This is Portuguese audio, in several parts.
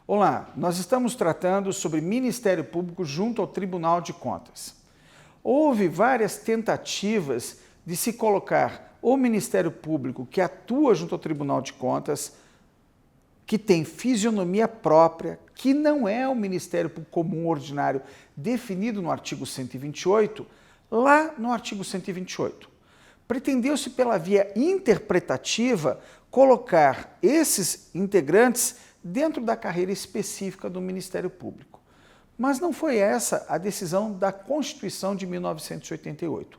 Olá, nós estamos tratando sobre Ministério Público junto ao Tribunal de Contas. Houve várias tentativas de se colocar o Ministério Público que atua junto ao Tribunal de Contas, que tem fisionomia própria, que não é o Ministério Público Comum Ordinário definido no artigo 128, lá no artigo 128. Pretendeu-se, pela via interpretativa, colocar esses integrantes dentro da carreira específica do Ministério Público. Mas não foi essa a decisão da Constituição de 1988.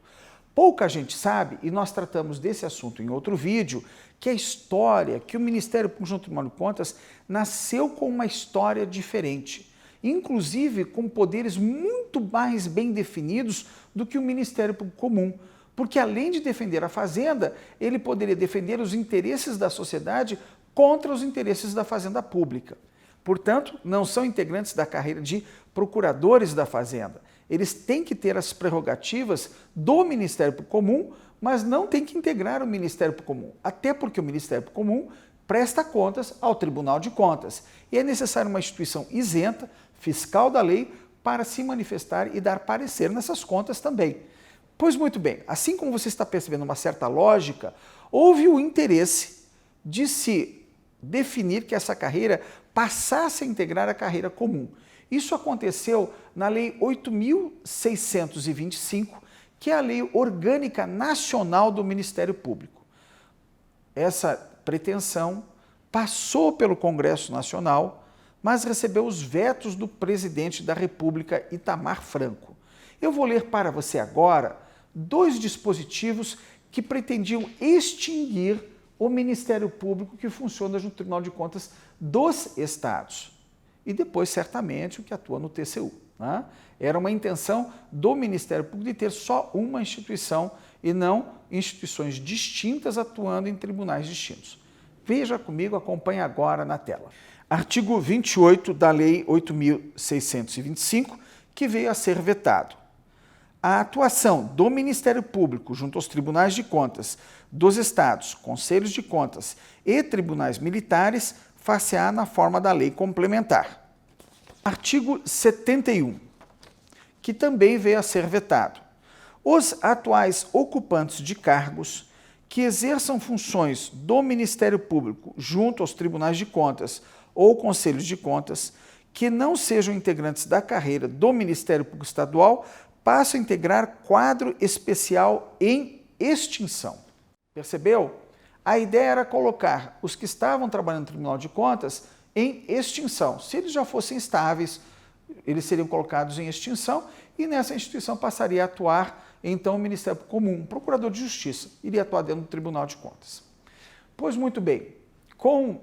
Pouca gente sabe, e nós tratamos desse assunto em outro vídeo, que a história, que o Ministério Público junto ao Tribunal de Contas nasceu com uma história diferente, inclusive com poderes muito mais bem definidos do que o Ministério Público Comum, porque além de defender a Fazenda, ele poderia defender os interesses da sociedade contra os interesses da Fazenda Pública. Portanto, não são integrantes da carreira de procuradores da Fazenda. Eles têm que ter as prerrogativas do Ministério Público Comum, mas não têm que integrar o Ministério Público Comum, até porque o Ministério Público Comum presta contas ao Tribunal de Contas. E é necessário uma instituição isenta, fiscal da lei, para se manifestar e dar parecer nessas contas também. Pois muito bem, assim como você está percebendo uma certa lógica, houve o interesse de se definir que essa carreira passasse a integrar a carreira comum. Isso aconteceu na Lei 8.625, que é a Lei Orgânica Nacional do Ministério Público. Essa pretensão passou pelo Congresso Nacional, mas recebeu os vetos do presidente da República, Itamar Franco. Eu vou ler para você agora dois dispositivos que pretendiam extinguir o Ministério Público que funciona junto ao Tribunal de Contas dos Estados. E depois, certamente, o que atua no TCU. Né? Era uma intenção do Ministério Público de ter só uma instituição e não instituições distintas atuando em tribunais distintos. Veja comigo, acompanhe agora na tela. Artigo 28 da Lei 8.625, que veio a ser vetado. A atuação do Ministério Público junto aos tribunais de contas dos estados, conselhos de contas e tribunais militares far-se-á na forma da lei complementar. Artigo 71, que também veio a ser vetado. Os atuais ocupantes de cargos que exerçam funções do Ministério Público junto aos tribunais de contas ou conselhos de contas que não sejam integrantes da carreira do Ministério Público Estadual passam a integrar quadro especial em extinção. Percebeu? A ideia era colocar os que estavam trabalhando no Tribunal de Contas em extinção. Se eles já fossem estáveis, eles seriam colocados em extinção e nessa instituição passaria a atuar, então, o Ministério Comum, o Procurador de Justiça, iria atuar dentro do Tribunal de Contas. Pois muito bem, com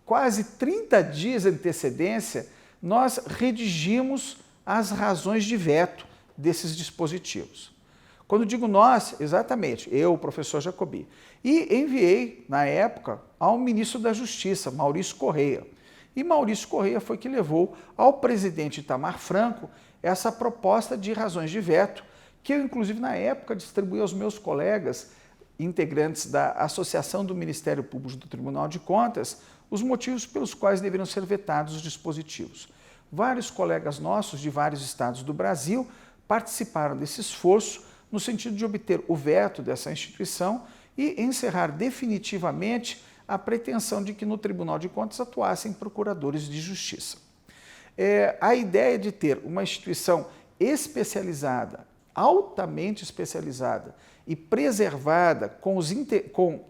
quase 30 dias de antecedência, nós redigimos as razões de veto desses dispositivos. Quando digo nós, exatamente, eu, o professor Jacobi, e enviei, na época, ao ministro da Justiça, Maurício Correia. E Maurício Correia foi que levou ao presidente Itamar Franco essa proposta de razões de veto, que eu, inclusive, na época, distribuí aos meus colegas, integrantes da Associação do Ministério Público do Tribunal de Contas, os motivos pelos quais deveriam ser vetados os dispositivos. Vários colegas nossos de vários estados do Brasil participaram desse esforço no sentido de obter o veto dessa instituição e encerrar definitivamente a pretensão de que no Tribunal de Contas atuassem procuradores de justiça. A ideia de ter uma instituição especializada, altamente especializada e preservada com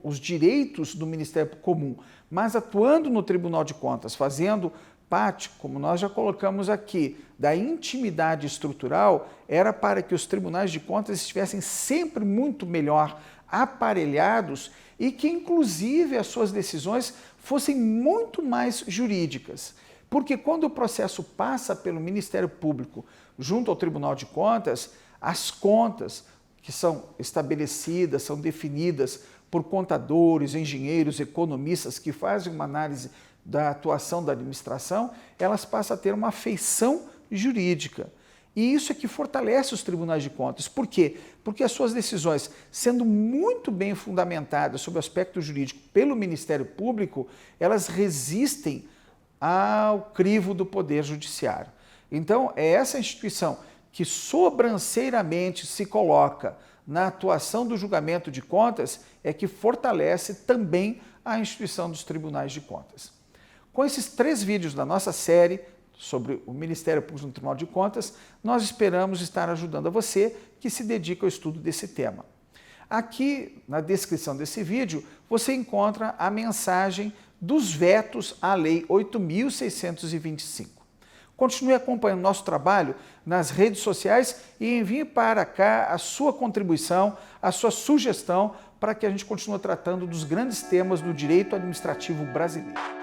os direitos do Ministério Comum, mas atuando no Tribunal de Contas, fazendo parte, como nós já colocamos aqui, da intimidade estrutural, era para que os tribunais de contas estivessem sempre muito melhor aparelhados e que, inclusive, as suas decisões fossem muito mais jurídicas. Porque quando o processo passa pelo Ministério Público junto ao Tribunal de Contas, as contas que são estabelecidas, são definidas por contadores, engenheiros, economistas que fazem uma análise da atuação da administração, elas passam a ter uma feição jurídica. E isso é que fortalece os tribunais de contas. Por quê? Porque as suas decisões, sendo muito bem fundamentadas sobre o aspecto jurídico pelo Ministério Público, elas resistem ao crivo do Poder Judiciário. Então, é essa instituição que sobranceiramente se coloca na atuação do julgamento de contas é que fortalece também a instituição dos tribunais de contas. Com esses 3 vídeos da nossa série sobre o Ministério Público no Tribunal de Contas, nós esperamos estar ajudando a você que se dedica ao estudo desse tema. Aqui, na descrição desse vídeo, você encontra a mensagem dos vetos à Lei 8.625. Continue acompanhando nosso trabalho nas redes sociais e envie para cá a sua contribuição, a sua sugestão, para que a gente continue tratando dos grandes temas do direito administrativo brasileiro.